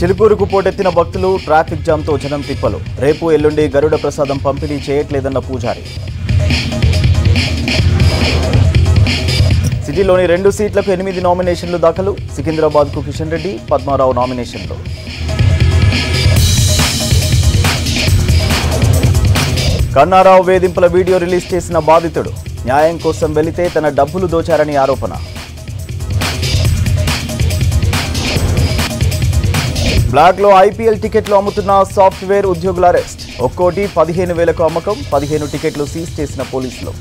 చిలుకూరుకు పోటెత్తిన భక్తులు, ట్రాఫిక్ జామ్తో జనం తిప్పలు. రేపు ఎల్లుండి గరుడ ప్రసాదం పంపిణీ చేయట్లేదన్న పూజారి. సిటీలోని 2 సీట్లకు 8 నామినేషన్లు దాఖలు. సికింద్రాబాద్కు కిషన్ రెడ్డి, పద్మారావు నామినేషన్లు. కన్నారావు వేధింపుల వీడియో రిలీజ్ చేసిన బాధితుడు. న్యాయం కోసం వెళితే తన డబ్బులు దోచారని ఆరోపణ. బ్లాక్లో ఐపీఎల్ టికెట్లు అమ్ముతున్న సాఫ్ట్వేర్ ఉద్యోగుల అరెస్ట్. ఒక్కోటి 15,000కు అమ్మకం. 15 టికెట్లు సీజ్ చేసిన పోలీసులు.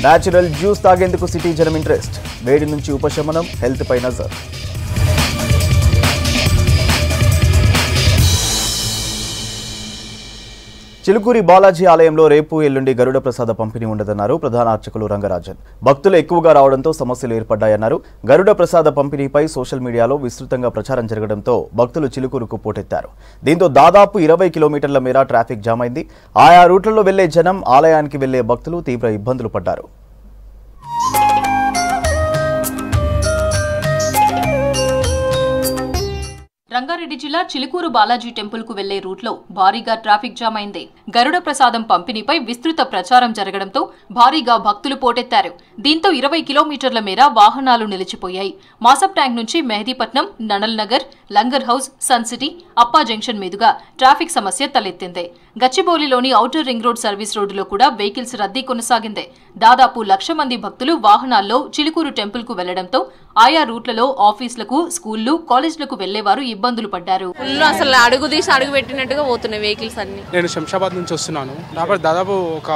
న్యాచురల్ జ్యూస్ తాగేందుకు సిటీ జనం ఇంట్రెస్ట్. వేడి నుంచి ఉపశమనం, హెల్త్ పై నజర్. చిలుకూరి బాలాజీ ఆలయంలో రేపు ఎల్లుండి గరుడ ప్రసాద పంపిణీ ఉండదన్నారు ప్రధాన అర్చకులు రంగరాజన్. భక్తులు ఎక్కువగా రావడంతో సమస్యలు ఏర్పడ్డాయన్నారు. గరుడ ప్రసాద పంపిణీపై సోషల్ మీడియాలో విస్తృతంగా ప్రచారం జరగడంతో భక్తులు చిలుకూరుకు పోటెత్తారు. దీంతో దాదాపు 20 కిలోమీటర్ల మేర ట్రాఫిక్ జామ్ అయింది. ఆయా రూట్లలో వెళ్లే జనం, ఆలయానికి వెళ్లే భక్తులు తీవ్ర ఇబ్బందులు పడ్డారు. రంగారెడ్డి జిల్లా చిలుకూరు బాలాజీ టెంపుల్ కు వెళ్లే రూట్లో భారీగా ట్రాఫిక్ జామ్ అయింది. గరుడ ప్రసాదం పంపిణీపై విస్తృత ప్రచారం జరగడంతో భారీగా భక్తులు పోటెత్తారు. దీంతో 20 కిలోమీటర్ల మేర వాహనాలు నిలిచిపోయాయి. మాసప్ ట్యాంక్ నుంచి Mehdipatnam, Nanal Nagar, Langar House, Sun City, Appa junction మీదుగా ట్రాఫిక్ సమస్య తలెత్తింది. గచ్చిబౌలిలోని ఔటర్ రింగ్ రోడ్ సర్వీస్ రోడ్డులో కూడా వెహికల్స్ రద్దీ కొనసాగింది. దాదాపు 1,00,000 మంది భక్తులు వాహనాల్లో చిలుకూరు టెంపుల్ కు వెళ్లడంతో ఆయా రూట్లలో ఆఫీసులకు, స్కూళ్లు, కాలేజీలకు వెళ్లేవారు ఇబ్బందులు పడ్డారు. అసలు అడుగు తీసి అడుగు పెట్టినట్టుగా పోతున్నాయి వెహికల్స్ అన్ని. నేను శంషాబాద్ నుంచి వస్తున్నాను. దాదాపు ఒక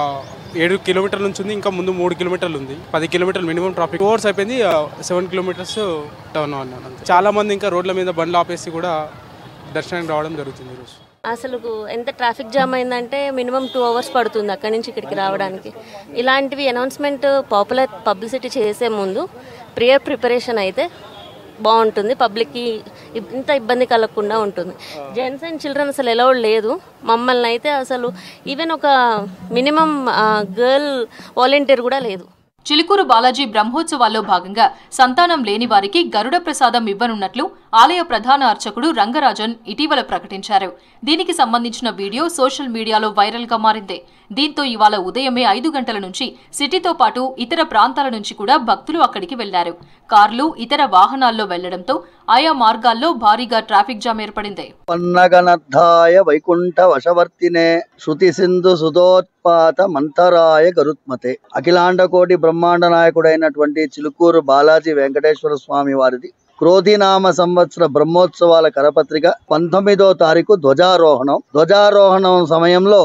7 కిలోమీటర్ల నుంచి ఉంది. ఇంకా ముందు 3 కిలోమీటర్లు ఉంది. 10 కిలోమీటర్లు మినిమం ట్రాఫిక్. 2 అవర్స్ అయిపోయింది. 7 కిలోమీటర్స్ టర్న్ అన్నాను. చాలా మంది ఇంకా రోడ్ల మీద బండ్లు ఆపేసి కూడా దర్శనానికి రావడం జరుగుతుంది. ఈరోజు అసలు ఎంత ట్రాఫిక్ జామ్ అయిందంటే మినిమం 2 అవర్స్ పడుతుంది అక్కడి నుంచి ఇక్కడికి రావడానికి. ఇలాంటివి అనౌన్స్మెంట్ పాపులర్ పబ్లిసిటీ చేసే ముందు ప్రియర్ ప్రిపరేషన్ అయితే బాగుంటుంది. పబ్లిక్కి ఇంత ఇబ్బంది కలగకుండా ఉంటుంది. జెంట్స్ అండ్ చిల్డ్రన్ అసలు ఎలౌడ్ లేదు. మమ్మల్ని అయితే అసలు ఈవెన్ ఒక మినిమం గర్ల్ వాలంటీర్ కూడా లేదు. చిలుకూరు బాలాజీ బ్రహ్మోత్సవాల్లో భాగంగా సంతానం లేని వారికి గరుడ ప్రసాదం ఇవ్వనున్నట్లు ఆలయ ప్రధాన అర్చకుడు రంగరాజన్ ఇటీవల ప్రకటించారు. దీనికి సంబంధించిన వీడియో సోషల్ మీడియాలో వైరల్ గా మారింది. దీంతో ఇవాళ ఉదయమే 5 గంటల నుంచి సిటీతో పాటు ఇతర ప్రాంతాల నుంచి కూడా భక్తులు అక్కడికి వెళ్లారు. కార్లు, ఇతర వాహనాల్లో వెళ్లడంతో ఆయా మార్గాల్లో భారీగా ట్రాఫిక్ జామ్ ఏర్పడింది. పన్నగనద్ధాయ వైకుంఠ వశవర్తినే శృతి సింధు సుధోత్పాత మంతరాయ గరుత్మతే. అఖిలాండ కోటి బ్రహ్మాండ నాయకుడైనటువంటి చిలుకూరు బాలాజీ వెంకటేశ్వర స్వామి వారిది క్రోధినామ సంవత్సర బ్రహ్మోత్సవాల కరపత్రిక 19వ తారీఖు ధ్వజారోహణం సమయంలో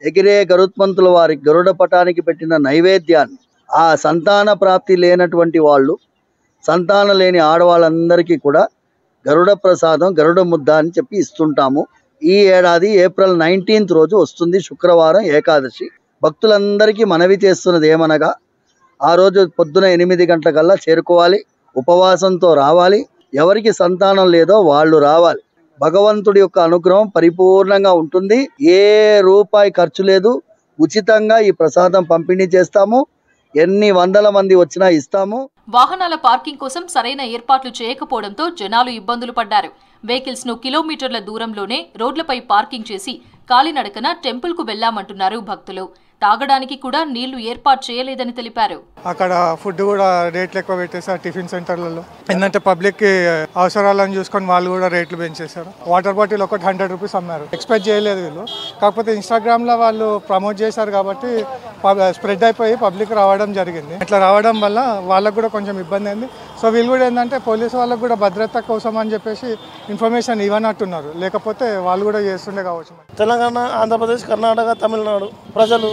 ఎగిరే గరుత్మంతుల వారి గరుడ పటానికి పెట్టిన నైవేద్యాన్ని ఆ సంతాన ప్రాప్తి లేనటువంటి వాళ్ళు, సంతానం లేని ఆడవాళ్ళందరికీ కూడా గరుడ ప్రసాదం, గరుడ ముద్ద అని చెప్పి ఇస్తుంటాము. ఈ ఏడాది ఏప్రిల్ 19th రోజు వస్తుంది, శుక్రవారం, ఏకాదశి. భక్తులందరికీ మనవి చేస్తున్నది ఏమనగా ఆ రోజు పొద్దున 8 గంటలకల్లా చేరుకోవాలి. ఉపవాసంతో రావాలి. ఎవరికి సంతానం లేదో వాళ్ళు రావాలి. భగవంతుడి యొక్క అనుగ్రహం పరిపూర్ణంగా ఉంటుంది. ఏ రూపాయి ఖర్చు లేదు. ఉచితంగా ఈ ప్రసాదం పంపిణీ చేస్తాము. ఎన్ని వందల మంది వచ్చినా ఇస్తాము. వాహనాల పార్కింగ్ కోసం సరైన ఏర్పాట్లు చేయకపోవడంతో జనాలు ఇబ్బందులు పడ్డారు. వెహికల్స్ ను కిలోమీటర్ల దూరంలోనే రోడ్లపై పార్కింగ్ చేసి కాలినడకన టెంపుల్ కు వెళ్లామంటున్నారు భక్తులు. తాగడానికి కూడా నీళ్లు ఏర్పాటు చేయలేదని తెలిపారు. అక్కడ ఫుడ్ కూడా రేట్లు ఎక్కువ పెట్టేశారు టిఫిన్ సెంటర్లలో. ఏంటంటే పబ్లిక్ కి అవసరాలను చూసుకొని వాళ్ళు కూడా రేట్లు పెంచేశారు. వాటర్ బాటిల్ ఒకటి 100 రూపీస్ అమ్మారు. ఎక్స్పెక్ట్ చేయలేదు వీళ్ళు. కాకపోతే ఇన్స్టాగ్రామ్ లో వాళ్ళు ప్రమోట్ చేశారు కాబట్టి స్ప్రెడ్ అయిపోయి పబ్లిక్ రావడం జరిగింది. ఇట్లా రావడం వల్ల వాళ్ళకు కూడా కొంచెం ఇబ్బంది అయింది. సో వీళ్ళు కూడా ఏంటంటే పోలీసు వాళ్ళకు కూడా భద్రత కోసం అని చెప్పేసి ఇన్ఫర్మేషన్ ఇవ్వనట్టున్నారు. లేకపోతే వాళ్ళు కూడా చేస్తుండే కావచ్చు. తెలంగాణ, ఆంధ్రప్రదేశ్, కర్ణాటక, తమిళనాడు ప్రజలు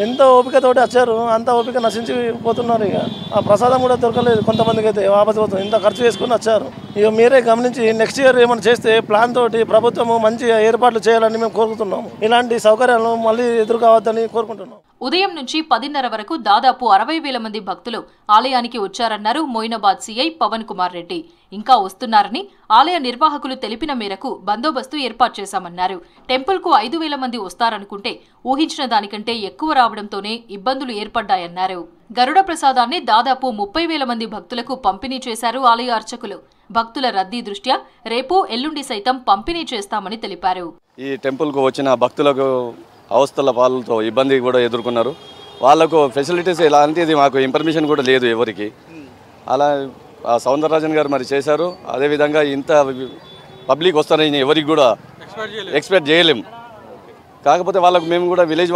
ఎంత ఓపికతోటి వచ్చారు, అంత ఓపిక నశించిపోతున్నారు. ఇక ఆ ప్రసాదం కూడా దొరకలేదు. కొంతమందికి అయితే ఆపదపోతుంది. ఇంత ఖర్చు చేసుకుని వచ్చారు. ఇక మీరే గమనించి నెక్స్ట్ ఇయర్ ఏమైనా చేస్తే ప్లాన్ తోటి ప్రభుత్వము మంచి ఏర్పాట్లు చేయాలని మేము కోరుకుంటున్నాము. ఇలాంటి సౌకర్యాలను మళ్ళీ ఎదురు కావద్దని కోరుకుంటున్నాం. ఉదయం నుంచి 10:30 వరకు దాదాపు 60,000 మంది భక్తులు ఆలయానికి వచ్చారన్నారు మోయినాబాద్ సీఐ పవన్ కుమార్ రెడ్డి. ఇంకా వస్తున్నారని ఆలయ నిర్వాహకులు తెలిపిన మేరకు బందోబస్తు ఏర్పాటు చేశామన్నారు. టెంపుల్ కు 5,000 మంది వస్తారనుకుంటే ఊహించిన దానికంటే ఎక్కువ రావడంతోనే ఇబ్బందులు ఏర్పడ్డాయన్నారు. గరుడ ప్రసాదాన్ని దాదాపు 30,000 మంది భక్తులకు పంపిణీ చేశారు ఆలయ అర్చకులు. భక్తుల రద్దీ దృష్ట్యా రేపు ఎల్లుండి సైతం పంపిణీ చేస్తామని తెలిపారు. ఈ టెంపుల్కు వచ్చిన భక్తులకు అవస్థల పాలతో ఇబ్బంది కూడా ఎదుర్కొన్నారు. వాళ్ళకు ఫెసిలిటీస్ ఎలాంటిది మాకు ఇన్ఫర్మేషన్ కూడా లేదు ఎవరికి. అలా సౌందరరాజన్ గారు మరి చేశారు. అదేవిధంగా ఇంత పబ్లిక్ వస్తారని ఎవరికి కూడా ఎక్స్పెక్ట్ చేయలేము. కాకపోతే వాళ్ళకు మేము కూడా విలేజ్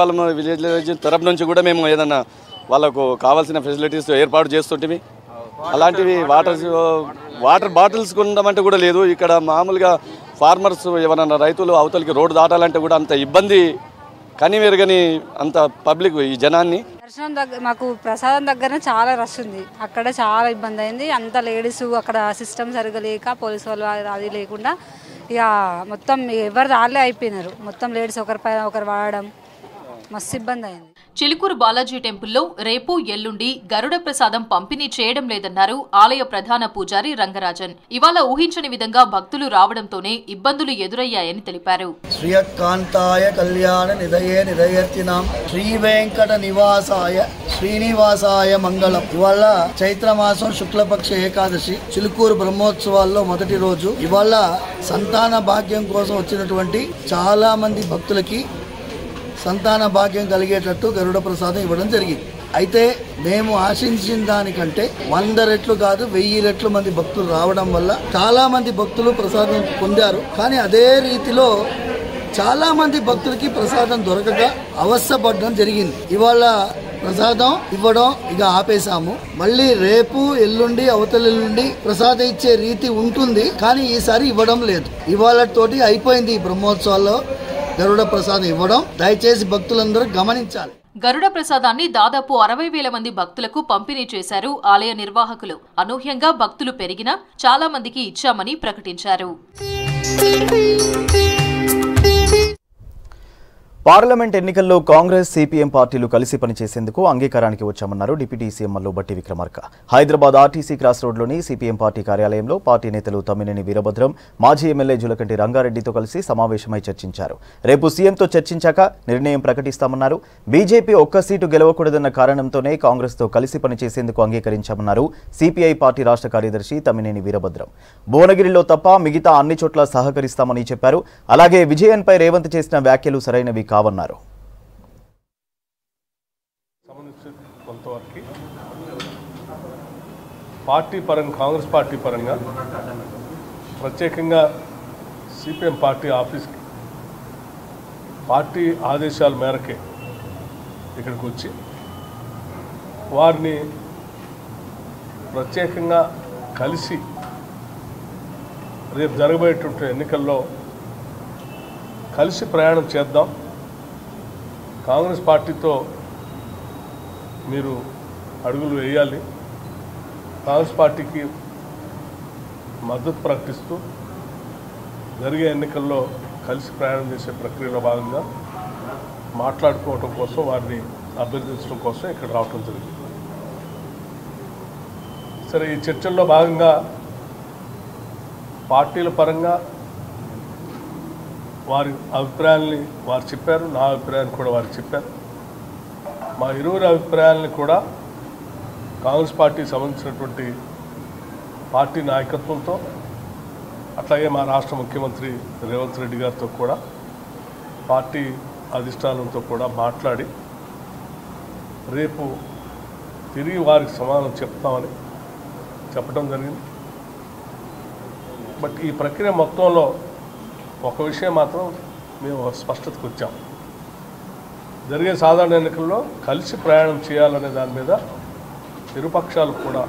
తరపు నుంచి కూడా మేము ఏదన్నా వాళ్ళకు కావాల్సిన ఫెసిలిటీస్ ఏర్పాటు చేస్తుంటే అలాంటివి వాటర్ బాటిల్స్ కొనమంటే కూడా లేదు. ఇక్కడ మామూలుగా ఫార్మర్స్ ఎవరన్నా రైతులు అవతలికి రోడ్డు దాటాలంటే కూడా అంత ఇబ్బంది కనివేరుగని అంత పబ్లిక్ ఈ జనాన్ని. దర్శనం దగ్గర మాకు ప్రసాదం దగ్గర చాలా రష్ ఉంది. అక్కడ చాలా ఇబ్బంది అయింది. అంత లేడీస్ అక్కడ సిస్టమ్ సరిగ్గా లేక పోలీసు వాళ్ళు అది లేకుండా ఇక మొత్తం ఎవరు రాలే అయిపోయినారు. మొత్తం లేడీస్ ఒకరిపైన ఒకరు వాడడం మస్తు ఇబ్బంది అయింది. చిలుకూరు బాలాజీ టెంపుల్లో రేపు ఎల్లుండి గరుడ ప్రసాదం పంపిణీ చేయడం లేదన్నారు ఆలయ ప్రధాన పూజారి రంగరాజన్. ఇవాళ ఊహించని విధంగా భక్తులు రావడంతోనే ఇబ్బందులు ఎదురయ్యాయని తెలిపారు. శ్రీయకాంతాయ కళ్యాణ నిదయే నిదయర్తినాం శ్రీ వెంకట నివాసాయ శ్రీనివాసాయ మంగళం. ఇవాళ చైత్రమాసం శుక్లపక్ష ఏకాదశి చిలుకూరు బ్రహ్మోత్సవాల్లో మొదటి రోజు. ఇవాళ సంతాన భాగ్యం కోసం వచ్చినటువంటి చాలా మంది భక్తులకి సంతాన భాగ్యం కలిగేటట్టు గరుడ ప్రసాదం ఇవ్వడం జరిగింది. అయితే మేము ఆశించిన దానికంటే 100 రెట్లు కాదు 1000 రెట్లు మంది భక్తులు రావడం వల్ల చాలా మంది భక్తులు ప్రసాదం పొందారు. కానీ అదే రీతిలో చాలా మంది భక్తులకి ప్రసాదం దొరకక అవస్థపడడం జరిగింది. ఇవాళ ప్రసాదం ఇవ్వడం ఇక ఆపేశాము. మళ్ళీ రేపు ఎల్లుండి అవతలెల్లుండి ప్రసాదం ఇచ్చే రీతి ఉంటుంది. కానీ ఈసారి ఇవ్వడం లేదు. ఇవాళతోటి అయిపోయింది ఈ బ్రహ్మోత్సవాల్లో గరుడ ప్రసాదం ఇవ్వడం. దయచేసి భక్తులందరూ గమనించాలి. గరుడ ప్రసాదాన్ని దాదాపు 60,000 మంది భక్తులకు పంపిణీ చేశారు ఆలయ నిర్వాహకులు. అనూహ్యంగా భక్తులు పెరిగినా చాలా మందికి ఇచ్చామని ప్రకటించారు. పార్లమెంట్ ఎన్నికల్లో కాంగ్రెస్ సిపిఎం పార్టీలు కలిసి పనిచేసేందుకు అంగీకారానికి వచ్చామన్నారు deputy CM Mallu Bhatti Vikramarka. Hyderabad RTC cross రోడ్లోని సిపిఎం పార్టీ కార్యాలయంలో పార్టీ నేతలు తమ్మినేని వీరభద్రం, మాజీ ఎమ్మెల్యే జులకంటి రంగారెడ్డితో కలిసి సమావేశమై చర్చించారు. రేపు సీఎంతో చర్చించాక నిర్ణయం ప్రకటిస్తామన్నారు. బీజేపీ ఒక్క సీటు గెలవకూడదన్న కారణంతోనే కాంగ్రెస్తో కలిసి పనిచేసేందుకు అంగీకరించామన్నారు సిపిఐ పార్టీ రాష్ట్ర కార్యదర్శి తమ్మినేని వీరభద్రం. భువనగిరిలో తప్ప మిగతా అన్ని చోట్ల సహకరిస్తామని చెప్పారు. అలాగే విజయన్పై రేవంత్ చేసిన వ్యాఖ్యలు సరైనవి కావన్నారు. పార్టీ పరంగా కాంగ్రెస్ పార్టీ పరంగా ప్రత్యేకంగా సిపిఎం పార్టీ ఆఫీస్కి పార్టీ ఆదేశాల మేరకే ఇక్కడికి వచ్చి వారిని ప్రత్యేకంగా కలిసి రేపు జరగబోయేటువంటి ఎన్నికల్లో కలిసి ప్రయాణం చేద్దాం, కాంగ్రెస్ పార్టీతో మీరు అడుగులు వేయాలి, కాంగ్రెస్ పార్టీకి మద్దతు ప్రకటిస్తూ జరిగే ఎన్నికల్లో కలిసి ప్రయాణం చేసే ప్రక్రియలో భాగంగా మాట్లాడుకోవటం కోసం వారిని అభ్యర్థించడం కోసం ఇక్కడ రావటం జరిగింది. సరే, ఈ చర్చల్లో భాగంగా పార్టీల పరంగా వారి అభిప్రాయాల్ని వారు చెప్పారు, నా అభిప్రాయాన్ని కూడా వారు చెప్పారు. మా ఇరువురి అభిప్రాయాలని కూడా కాంగ్రెస్ పార్టీకి సంబంధించినటువంటి పార్టీ నాయకత్వంతో అట్లాగే మా రాష్ట్ర ముఖ్యమంత్రి రేవంత్ రెడ్డి గారితో కూడా పార్టీ అధిష్టానంతో కూడా మాట్లాడి రేపు తిరిగి వారికి సమాధానం చెప్తామని చెప్పడం జరిగింది. బట్ ఈ ప్రక్రియ మొత్తంలో ఒక విషయం మాత్రం మేము స్పష్టతకు వచ్చాం. జరిగే సాధారణ ఎన్నికల్లో కలిసి ప్రయాణం చేయాలనే దాని మీద ఇరుపక్షాలు కూడా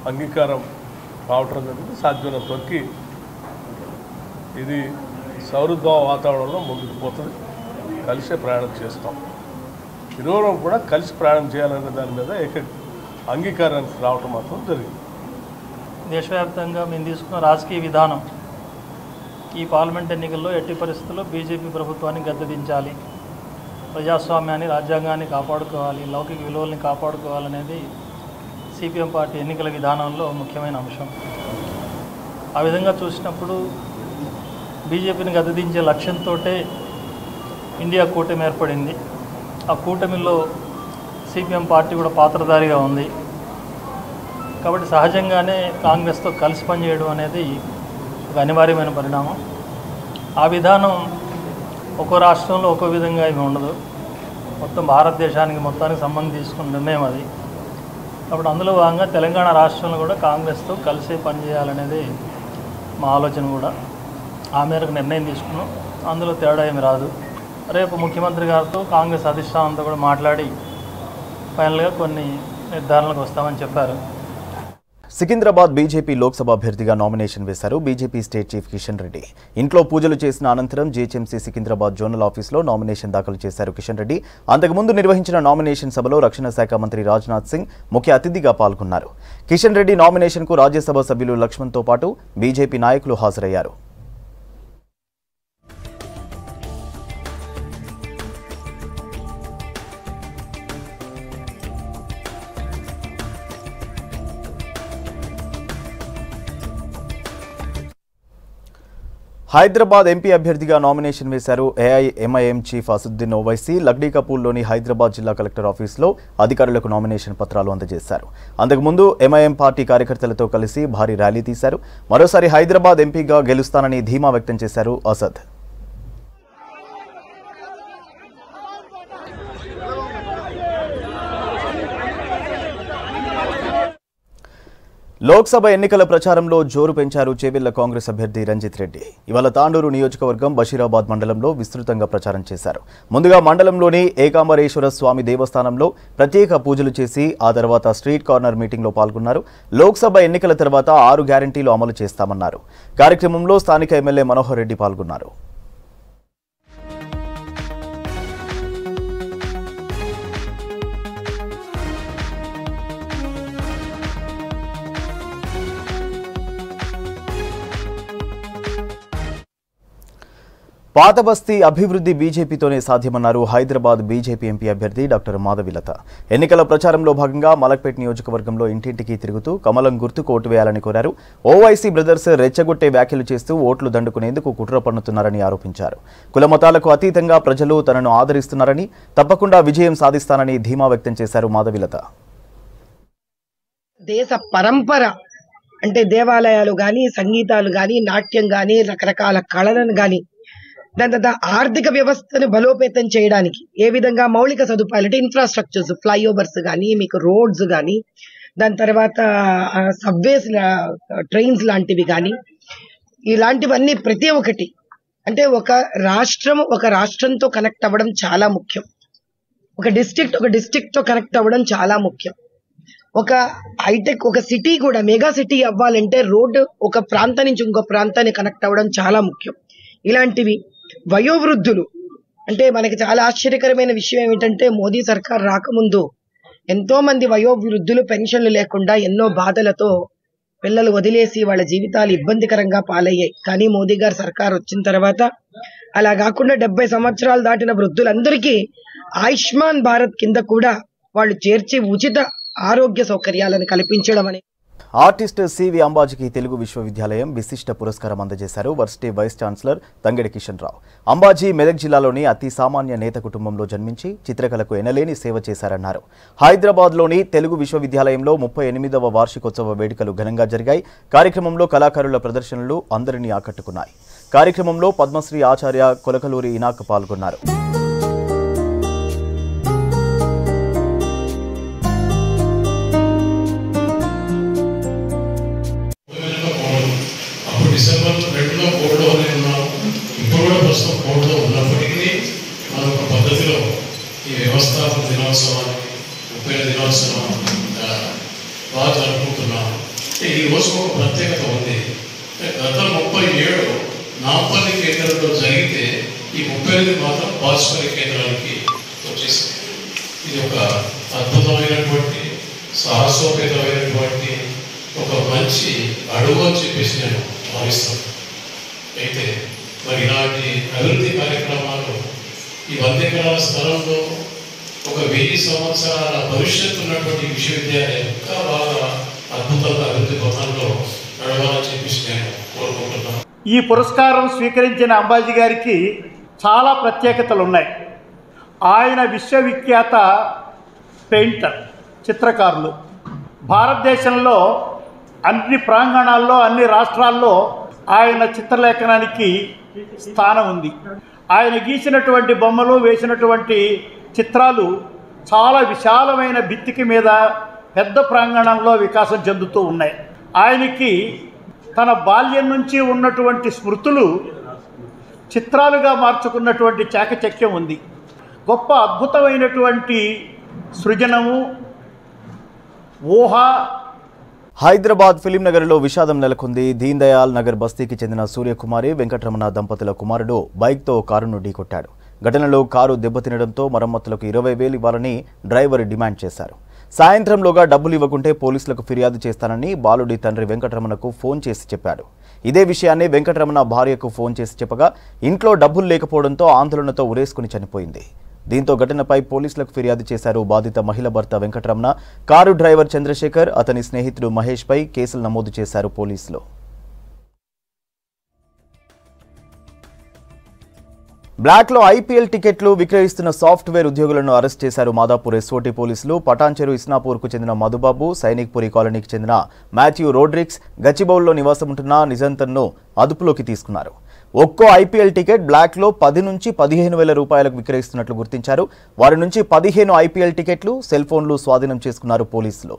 అంగీకారం రావటం జరిగింది. సాధ్యమైనంత వరకు ఇది సౌహృద్భావ వాతావరణంలో ముందుకు పోతుంది, కలిసే ప్రయాణం చేస్తాం. ఇరువురం కూడా కలిసి ప్రయాణం చేయాలనే దాని మీద అంగీకారానికి రావటం మాత్రం జరిగింది. దేశవ్యాప్తంగా మేము తీసుకున్న రాజకీయ విధానం ఈ పార్లమెంట్ ఎన్నికల్లో ఎట్టి పరిస్థితుల్లో బీజేపీ ప్రభుత్వాన్ని గద్దెదించాలి, ప్రజాస్వామ్యాన్ని రాజ్యాంగాన్ని కాపాడుకోవాలి, లౌకిక విలువల్ని కాపాడుకోవాలనేది సిపిఎం పార్టీ ఎన్నికల విధానంలో ముఖ్యమైన అంశం. ఆ విధంగా చూసినప్పుడు బీజేపీని గద్దెదించే లక్ష్యంతో ఇండియా కూటమి ఏర్పడింది. ఆ కూటమిలో సిపిఎం పార్టీ కూడా పాత్రధారిగా ఉంది. కాబట్టి సహజంగానే కాంగ్రెస్తో కలిసి పనిచేయడం అనేది ఒక అనివార్యమైన పరిణామం. ఆ విధానం ఒక్కో రాష్ట్రంలో ఒక్కో విధంగా ఏమి ఉండదు. మొత్తం భారతదేశానికి మొత్తానికి సంబంధించి తీసుకున్న నిర్ణయం అది. కాబట్టి అందులో భాగంగా తెలంగాణ రాష్ట్రంలో కూడా కాంగ్రెస్తో కలిసి పనిచేయాలనేది మా ఆలోచన కూడా. ఆ మేరకు నిర్ణయం తీసుకున్నాం. అందులో తేడా ఏమి రాదు. రేపు ముఖ్యమంత్రి గారితో కాంగ్రెస్ అధిష్టానంతో కూడా మాట్లాడి ఫైనల్గా కొన్ని నిర్ధారణలకు వస్తామని చెప్పారు. సికింద్రాబాద్ బీజేపీ లోక్సభ అభ్యర్థిగా నామినేషన్ వేశారు BJP state chief Kishan Reddy. ఇంట్లో పూజలు చేసిన అనంతరం జీహెచ్ఎంసీ సికింద్రాబాద్ జోనల్ ఆఫీసులో నామినేషన్ దాఖలు చేశారు కిషన్ రెడ్డి. అంతకుముందు నిర్వహించిన నామినేషన్ సభలో రక్షణ శాఖ మంత్రి రాజ్నాథ్ సింగ్ ముఖ్య అతిథిగా పాల్గొన్నారు. కిషన్ రెడ్డి నామినేషన్కు రాజ్యసభ సభ్యులు లక్ష్మణ్తో పాటు బీజేపీ నాయకులు హాజరయ్యారు. హైదరాబాద్ ఎంపీ అభ్యర్థిగా నామినేషన్ వేశారు ఏఐఎంఐఎం చీఫ్ అసదుద్దీన్ ఓవైసీ. లగ్డీకపూర్లోని హైదరాబాద్ జిల్లా కలెక్టర్ ఆఫీసులో అధికారులకు నామినేషన్ పత్రాలు అందజేశారు. అంతకుముందు ఎంఐఎం పార్టీ కార్యకర్తలతో కలిసి భారీ ర్యాలీ తీశారు. మరోసారి హైదరాబాద్ ఎంపీగా గెలుస్తానని ధీమా వ్యక్తం చేశారు అసద్. లోక్సభ ఎన్నికల ప్రచారంలో జోరు పెంచారు చేవెళ్ల కాంగ్రెస్ అభ్యర్థి రంజిత్ రెడ్డి. ఇవాళ తాండూరు నియోజకవర్గం బషీరాబాద్ మండలంలో విస్తృతంగా ప్రచారం చేశారు. ముందుగా మండలంలోని ఏకాంబరేశ్వర స్వామి దేవస్థానంలో ప్రత్యేక పూజలు చేసి ఆ తర్వాత స్ట్రీట్ కార్నర్ మీటింగ్లో పాల్గొన్నారు. లోక్సభ ఎన్నికల తర్వాత 6 గ్యారంటీలు అమలు చేస్తామన్నారు. కార్యక్రమంలో స్థానిక ఎమ్మెల్యే మనోహర్ రెడ్డి పాల్గొన్నారు. పాత బస్తీ అభివృద్ధి బీజేపీతోనే సాధ్యమన్నారు హైదరాబాద్ బీజేపీ ఎంపీ అభ్యర్థి డాక్టర్ మాధవిలత. ఎన్నికల ప్రచారంలో భాగంగా మలక్పేట్ నియోజకవర్గంలో ఇంటింటికి తిరుగుతూ కమలం గుర్తుకు ఓటు వేయాలని కోరారు. ఓవైసీ బ్రదర్స్ రెచ్చగొట్టే వ్యాఖ్యలు చేస్తూ ఓట్లు దండుకునేందుకు కుట్ర పన్నుతున్నారని ఆరోపించారు. కులమతాలకు అతీతంగా ప్రజలు తనను ఆదరిస్తున్నారని, తప్పకుండా విజయం సాధిస్తానని ధీమా వ్యక్తం చేశారు మాధవిలత. దేశ పరంపర అంటే దేవాలయాలు కానీ, సంగీతాలు కానీ, నాట్యం కానీ, రకరకాల కళలను కానీ, దాని తర్వాత ఆర్థిక వ్యవస్థను బలోపేతం చేయడానికి ఏ విధంగా మౌలిక సదుపాయాలు అంటే ఇన్ఫ్రాస్ట్రక్చర్స్, ఫ్లైఓవర్స్ కానీ, మీకు రోడ్స్ కానీ, దాని తర్వాత సబ్వేస్, ట్రైన్స్ లాంటివి కానీ, ఇలాంటివన్నీ ప్రతి ఒక్కటి అంటే ఒక రాష్ట్రంతో కనెక్ట్ అవ్వడం చాలా ముఖ్యం. ఒక డిస్ట్రిక్ట్ తో కనెక్ట్ అవ్వడం చాలా ముఖ్యం. ఒక హైటెక్ ఒక సిటీ కూడా మెగా సిటీ అవ్వాలంటే రోడ్డు ఒక ప్రాంతం నుంచి ఇంకో ప్రాంతాన్ని కనెక్ట్ అవ్వడం చాలా ముఖ్యం. ఇలాంటివి వయోవృద్ధులు అంటే మనకి చాలా ఆశ్చర్యకరమైన విషయం ఏమిటంటే మోదీ సర్కార్ రాకముందు ఎంతో మంది వయోవృద్ధులు పెన్షన్లు లేకుండా ఎన్నో బాధలతో పిల్లలు వదిలేసి వాళ్ళ జీవితాలు ఇబ్బందికరంగా పాలయ్యాయి. కానీ మోదీ గారి సర్కార్ వచ్చిన తర్వాత అలా కాకుండా 70 సంవత్సరాలు దాటిన వృద్ధులందరికీ ఆయుష్మాన్ భారత్ కింద కూడా వాళ్ళు చేర్చి ఉచిత ఆరోగ్య సౌకర్యాలను కల్పించడం అనేది. ఆర్టిస్ట్ సివి అంబాజీకి తెలుగు విశ్వవిద్యాలయం విశిష్ట పురస్కారం అందజేశారు varsity vice chancellor తంగెడి Kishan Rao. Ambaji Medak జిల్లాలోని అతి సామాన్య నేత కుటుంబంలో జన్మించి చిత్రకళకు ఎనలేని సేవ చేశారన్నారు. హైదరాబాద్లోని తెలుగు విశ్వవిద్యాలయంలో 38వ వార్షికోత్సవ వేడుకలు ఘనంగా జరిగాయి. కార్యక్రమంలో కళాకారుల ప్రదర్శనలు అందరినీ ఆకట్టుకున్నాయి. కార్యక్రమంలో పద్మశ్రీ ఆచార్య కొలకలూరి ఇనాక్ పాల్గొన్నారు. డిసెంబర్ 2లో కోడ్లో ఉన్నాం. ఇప్పుడు కూడా ప్రస్తుతం కోడ్లో ఉన్నప్పటికీ మనం ఒక పద్ధతిలో ఈ వ్యవస్థాపక దినోత్సవాన్ని 30వ దినోత్సవం బాగా జరుపుకుంటున్నాం. ఈ రోజు ఒక ప్రత్యేకత ఉంది. గత 37 నాంపల్లి కేంద్రంలో జరిగితే ఈ 35 మాత్రం బాచుపల్లి కేంద్రానికి వచ్చేసింది. ఇది ఒక అద్భుతమైనటువంటి సాహసోపేతమైనటువంటి ఒక మంచి అడుగు అని చెప్పేసి నేను భావిస్తాను. అయితే మరి ఇలాంటి అభివృద్ధి కార్యక్రమాలు ఈ 100 ఎకరాల స్థలంలో ఒక 1000 సంవత్సరాల భవిష్యత్తు ఉన్నటువంటి విశ్వవిద్యాలయం ఇంకా బాగా అద్భుతంగా అభివృద్ధి పథంలో నడవాలని చెప్పేసి నేను కోరుకుంటున్నాను. ఈ పురస్కారం స్వీకరించిన అంబాజీ గారికి చాలా ప్రత్యేకతలు ఉన్నాయి. ఆయన విశ్వవిఖ్యాత పెయింటర్, చిత్రకారులు. భారతదేశంలో అన్ని ప్రాంగణాల్లో అన్ని రాష్ట్రాల్లో ఆయన చిత్రలేఖనానికి స్థానం ఉంది. ఆయన గీసినటువంటి బొమ్మలు వేసినటువంటి చిత్రాలు చాలా విశాలమైన భిత్తికి మీద పెద్ద ప్రాంగణంలో వికాసం చెందుతూ ఉన్నాయి. ఆయనకి తన బాల్యం నుంచి ఉన్నటువంటి స్మృతులు చిత్రాలుగా మార్చుకున్నటువంటి చాకచక్యం ఉంది. గొప్ప అద్భుతమైనటువంటి సృజనము, ఊహ. హైదరాబాద్ ఫిలిం నగర్లో విషాదం నెలకొంది. దీన్ దయాల్ నగర్ బస్తీకి చెందిన సూర్యకుమారి వెంకటరమణ దంపతుల కుమారుడు బైక్తో కారును ఢీకొట్టాడు. ఘటనలో కారు దెబ్బతినడంతో మరమ్మతులకు 20,000 ఇవ్వాలని డ్రైవర్ డిమాండ్ చేశారు. సాయంత్రంలోగా డబ్బులు ఇవ్వకుంటే పోలీసులకు ఫిర్యాదు చేస్తానని బాలుడి తండ్రి వెంకటరమణకు ఫోన్ చేసి చెప్పాడు. ఇదే విషయాన్ని వెంకటరమణ భార్యకు ఫోన్ చేసి చెప్పగా ఇంట్లో డబ్బులు లేకపోవడంతో ఆందోళనతో ఉరేసుకుని చనిపోయింది. దీంతో ఘటనపై పోలీసులకు ఫిర్యాదు చేశారు. బాధిత మహిళ భర్త వెంకటరమణ, కారు డ్రైవర్ చంద్రశేఖర్, అతని స్నేహితుడు మహేష్ పై కేసులు నమోదు చేశారు పోలీసులు. బ్లాక్లో ఐపీఎల్ టికెట్లు విక్రయిస్తున్న సాఫ్ట్వేర్ ఉద్యోగులను అరెస్ట్ చేశారు మాదాపూర్ ఎస్ఓటీ పోలీసులు. పటాన్చెరు ఇస్నాపూర్కు చెందిన మధుబాబు, సైనిక్పురి కాలనీకి చెందిన మాథ్యూ రోడ్రిక్స్, గచ్చిబౌల్లో నివాసం ఉంటున్న నిజంతన్ను అదుపులోకి తీసుకున్నారు. ఒక్కో ఐపీఎల్ టికెట్ బ్లాక్లో 10 నుంచి 15,000 రూపాయలకు విక్రయిస్తున్నట్లు గుర్తించారు. వారి నుంచి 15 ఐపీఎల్ టికెట్లు, సెల్ ఫోన్లు స్వాధీనం చేసుకున్నారు పోలీసులు.